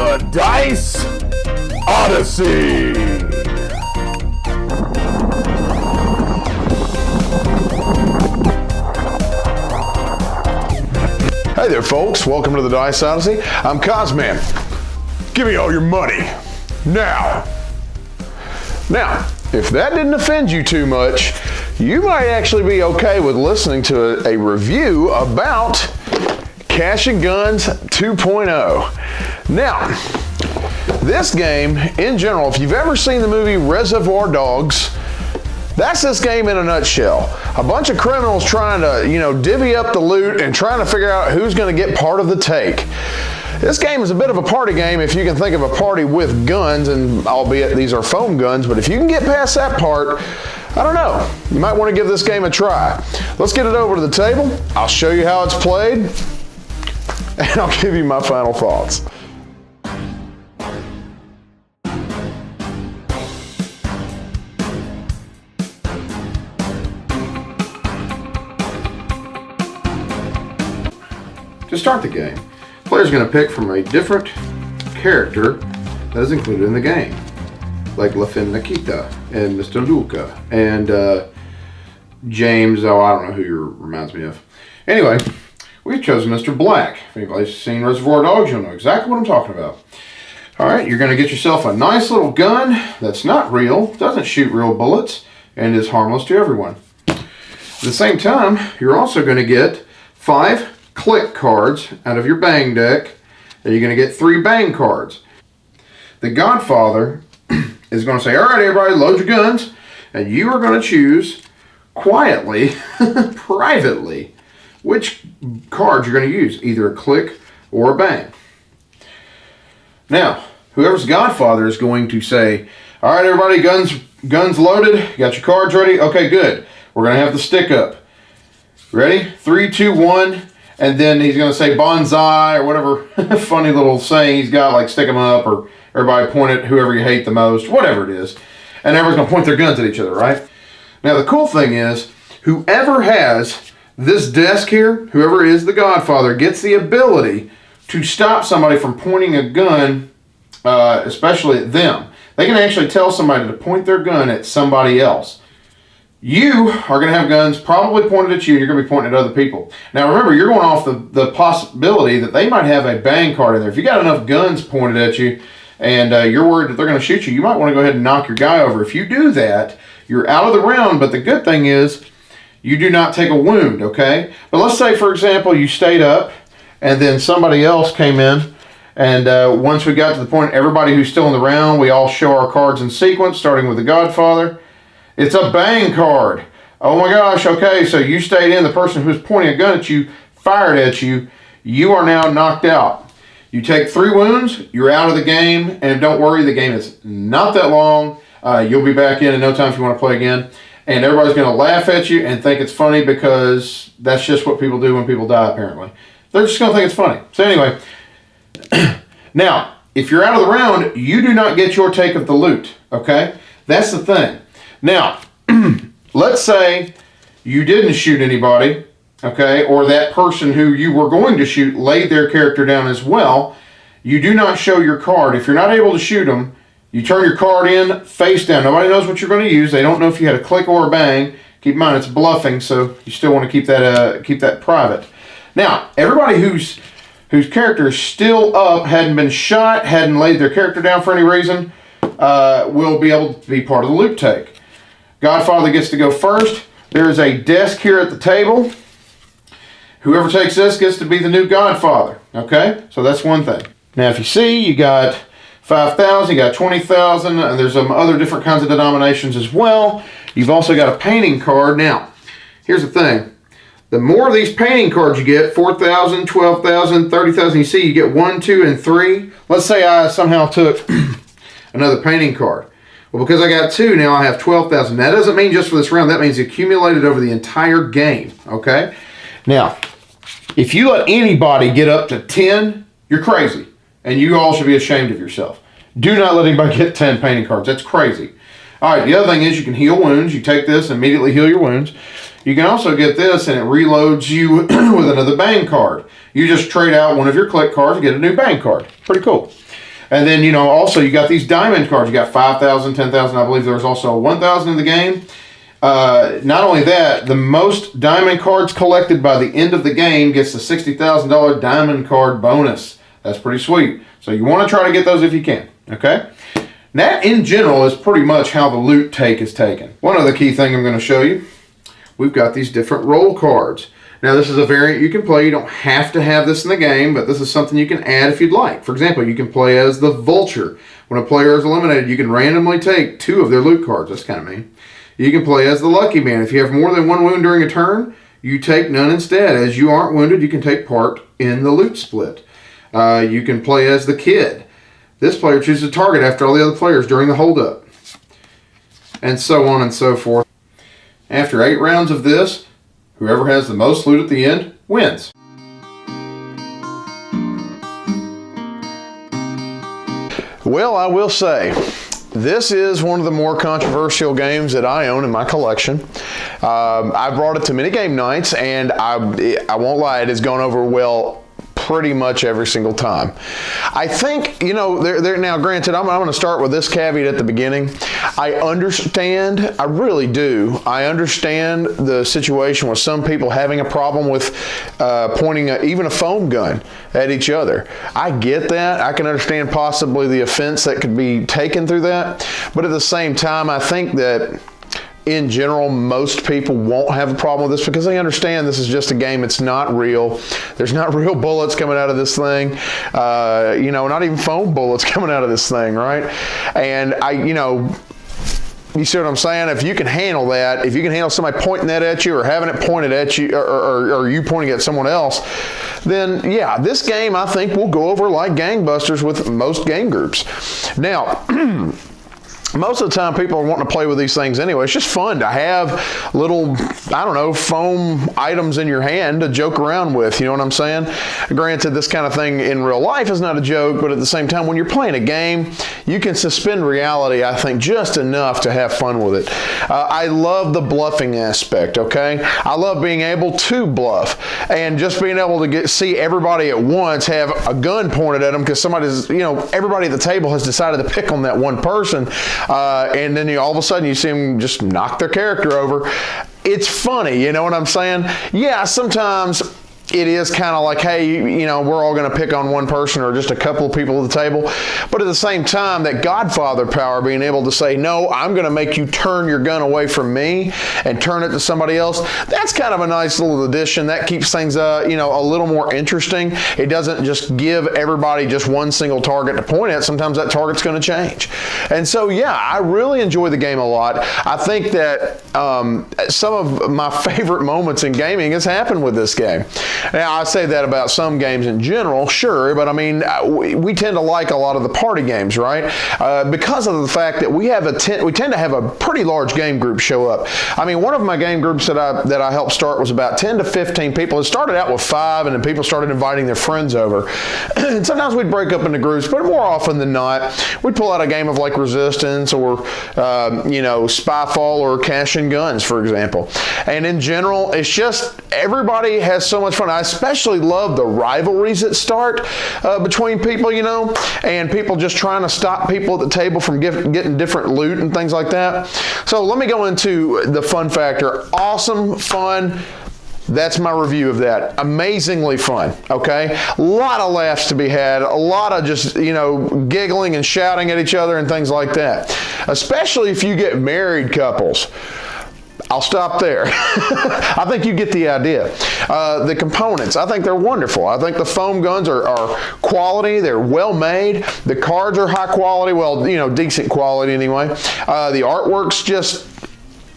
The Dice Odyssey. Hey there, folks. Welcome to the Dice Odyssey. I'm Kasman. Give me all your money. Now, if that didn't offend you too much, you might actually be okay with listening to a review about Cash and Guns 2.0. Now, this game, in general, if you've ever seen the movie Reservoir Dogs, that's this game in a nutshell. A bunch of criminals trying to, divvy up the loot and trying to figure out who's going to get part of the take. This game is a bit of a party game if you can think of a party with guns, and albeit these are foam guns, but if you can get past that part, I don't know, you might want to give this game a try. Let's get it over to the table. I'll show you how it's played, and I'll give you my final thoughts. To start the game, the player's going to pick from a different character that is included in the game, like La Fin Nikita and Mr. Luca and James. Oh, I don't know who you reminds me of. Anyway, we've chosen Mr. Black. If anybody's seen Reservoir Dogs, you'll know exactly what I'm talking about. All right, you're going to get yourself a nice little gun that's not real, doesn't shoot real bullets, and is harmless to everyone. At the same time, you're also going to get 5 click cards out of your bang deck, and you're going to get 3 bang cards. The Godfather is going to say, all right, everybody, load your guns, and you are going to choose quietly, privately, which cards you're going to use, either a click or a bang. Now, whoever's Godfather is going to say, all right, everybody, guns loaded, you got your cards ready? Okay, good. We're going to have the stick up. Ready? 3, 2, 1. And then he's going to say bonsai or whatever funny little saying he's got, like stick them up, or everybody point at whoever you hate the most, whatever it is. And everyone's going to point their guns at each other, right? Now, the cool thing is, whoever has this desk here, whoever is the Godfather, gets the ability to stop somebody from pointing a gun, especially at them. They can actually tell somebody to point their gun at somebody else. You are going to have guns probably pointed at you, and you're going to be pointing at other people. Now remember, you're going off the possibility that they might have a bang card in there. If you got enough guns pointed at you, and you're worried that they're going to shoot you, you might want to go ahead and knock your guy over. If you do that, you're out of the round, but the good thing is you do not take a wound, okay? But let's say, for example, you stayed up, and then somebody else came in, and once we got to the point, everybody who's still in the round, we all show our cards in sequence, starting with the Godfather. It's a bang card. Oh my gosh, okay, so you stayed in. The person who's pointing a gun at you fired at you. You are now knocked out. You take 3 wounds, you're out of the game, and don't worry, the game is not that long. You'll be back in no time if you want to play again. And everybody's going to laugh at you and think it's funny because that's just what people do when people die, apparently. They're just going to think it's funny. So anyway, now, if you're out of the round, you do not get your take of the loot, okay? That's the thing. Now, let's say you didn't shoot anybody, okay, or that person who you were going to shoot laid their character down as well. You do not show your card. If you're not able to shoot them, you turn your card in face down. Nobody knows what you're going to use. They don't know if you had a click or a bang. Keep in mind, it's bluffing, so you still want to keep that private. Now, everybody whose character is still up, hadn't been shot, hadn't laid their character down for any reason, will be able to be part of the loot take. Godfather gets to go first. There is a desk here at the table. Whoever takes this gets to be the new Godfather. Okay? So that's one thing. Now, if you see, you got 5,000, you got 20,000, and there's some other different kinds of denominations as well. You've also got a painting card. Now, here's the thing. The more of these painting cards you get, 4,000, 12,000, 30,000, you see, you get 1, 2, and 3. Let's say I somehow took another painting card. Well, because I got 2, now I have 12,000. That doesn't mean just for this round. That means accumulated over the entire game, okay? Now, if you let anybody get up to 10, you're crazy. And you all should be ashamed of yourself. Do not let anybody get 10 painting cards. That's crazy. All right, the other thing is you can heal wounds. You take this and immediately heal your wounds. You can also get this and it reloads you with another bang card. You just trade out one of your click cards and get a new bang card. Pretty cool. And then, you know, also you got these diamond cards. You got 5,000, 10,000. I believe there was also a 1,000 in the game. Not only that, the most diamond cards collected by the end of the game gets the $60,000 diamond card bonus. That's pretty sweet. So you want to try to get those if you can, okay? That, in general, is pretty much how the loot take is taken. One other key thing I'm going to show you, we've got these different roll cards. Now, this is a variant you can play. You don't have to have this in the game, but this is something you can add if you'd like. For example, you can play as the Vulture. When a player is eliminated, you can randomly take 2 of their loot cards. That's kind of mean. You can play as the Lucky Man. If you have more than 1 wound during a turn, you take none instead. As you aren't wounded, you can take part in the loot split. You can play as the Kid. This player chooses a target after all the other players during the hold-up. And so on and so forth. After 8 rounds of this, whoever has the most loot at the end wins. Well, I will say, this is one of the more controversial games that I own in my collection. I brought it to many game nights, and I won't lie, it has gone over well pretty much every single time. I think, you know, now granted, I'm going to start with this caveat at the beginning. I understand, I really do, I understand the situation with some people having a problem with pointing even a foam gun at each other. I get that. I can understand possibly the offense that could be taken through that. But at the same time, I think that in general, most people won't have a problem with this because they understand this is just a game. It's not real. There's not real bullets coming out of this thing. You know, not even foam bullets coming out of this thing, right? And you see what I'm saying? If you can handle that, if you can handle somebody pointing that at you or having it pointed at you or you pointing at someone else, then yeah, this game I think will go over like gangbusters with most game groups. Now, most of the time people are wanting to play with these things anyway. It's just fun to have little, I don't know, foam items in your hand to joke around with, you know what I'm saying? Granted, this kind of thing in real life is not a joke, but at the same time, when you're playing a game, you can suspend reality, I think, just enough to have fun with it. I love the bluffing aspect, okay? I love being able to bluff and just being able to see everybody at once have a gun pointed at them because somebody's, you know, everybody at the table has decided to pick on that one person. And then all of a sudden you see them just knock their character over. It's funny, you know what I'm saying? Yeah, sometimes it is kind of like, hey, you know, we're all going to pick on one person or just a couple of people at the table. But at the same time, that Godfather power, being able to say, no, I'm going to make you turn your gun away from me and turn it to somebody else, that's kind of a nice little addition. That keeps things, you know, a little more interesting. It doesn't just give everybody just one single target to point at. Sometimes that target's going to change. And so, yeah, I really enjoy the game a lot. I think that some of my favorite moments in gaming has happened with this game. Now, I say that about some games in general, sure, but I mean, we tend to like a lot of the party games, right? Because of the fact that we tend to have a pretty large game group show up. I mean, one of my game groups that I helped start was about 10 to 15 people. It started out with 5, and then people started inviting their friends over. And sometimes we'd break up into groups, but more often than not, we'd pull out a game of like Resistance or, you know, Spyfall or Cash and Guns, for example. And in general, it's just everybody has so much fun. I especially love the rivalries that start between people, you know, and people just trying to stop people at the table from getting different loot and things like that. So let me go into the fun factor. Awesome, fun. That's my review of that. Amazingly fun, okay? A lot of laughs to be had, a lot of just, you know, giggling and shouting at each other and things like that. Especially if you get married couples. I'll stop there. I think you get the idea. The components, I think they're wonderful. I think the foam guns are quality. They're well made. The cards are high quality. Well, you know, decent quality anyway. The artwork's just,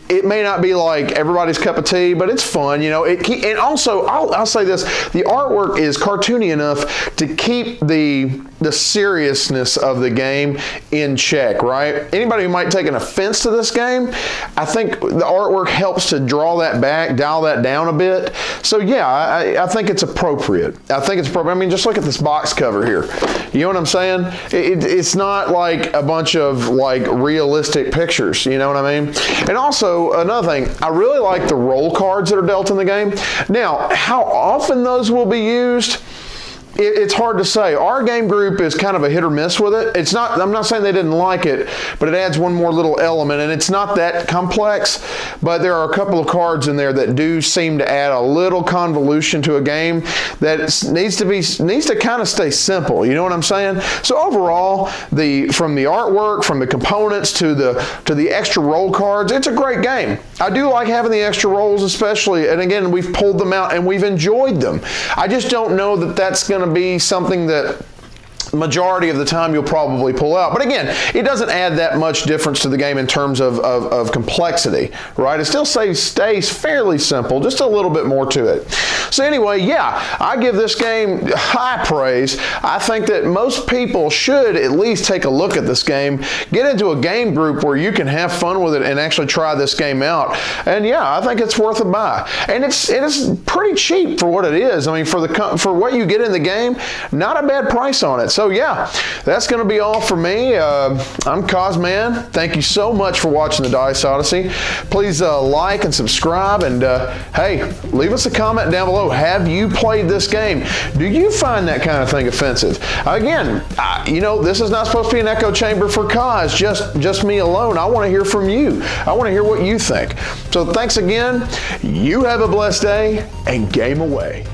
it may not be like everybody's cup of tea, but it's fun, you know. And also, I'll say this: the artwork is cartoony enough to keep the seriousness of the game in check, right? Anybody who might take an offense to this game, I think the artwork helps to draw that back, dial that down a bit. So yeah, I think it's appropriate. I think it's appropriate. I mean, just look at this box cover here. You know what I'm saying? It's not like a bunch of like realistic pictures. You know what I mean? And also another thing, I really like the roll cards that are dealt in the game. Now, how often those will be used, It's hard to say. Our game group is kind of a hit or miss with it. It's not, I'm not saying they didn't like it, but it adds one more little element, and it's not that complex, but there are a couple of cards in there that do seem to add a little convolution to a game that needs to kind of stay simple. You know what I'm saying? So overall, from the artwork, from the components to the extra roll cards, it's a great game. I do like having the extra rolls, especially, and again, we've pulled them out and we've enjoyed them. I just don't know that that's going to be something that majority of the time you'll probably pull out. But again, it doesn't add that much difference to the game in terms of complexity, right? It still stays fairly simple, just a little bit more to it. So anyway, yeah, I give this game high praise. I think that most people should at least take a look at this game, get into a game group where you can have fun with it and actually try this game out. And yeah, I think it's worth a buy. And it is pretty cheap for what it is. I mean, for what you get in the game, not a bad price on it. So yeah, that's going to be all for me. I'm Kasman. Thank you so much for watching the Dice Odyssey. Please like and subscribe, and hey, leave us a comment down below. Have you played this game? Do you find that kind of thing offensive? Again, you know, this is not supposed to be an echo chamber for Kaz, just me alone. I want to hear from you. I want to hear what you think. So thanks again. You have a blessed day, and game away.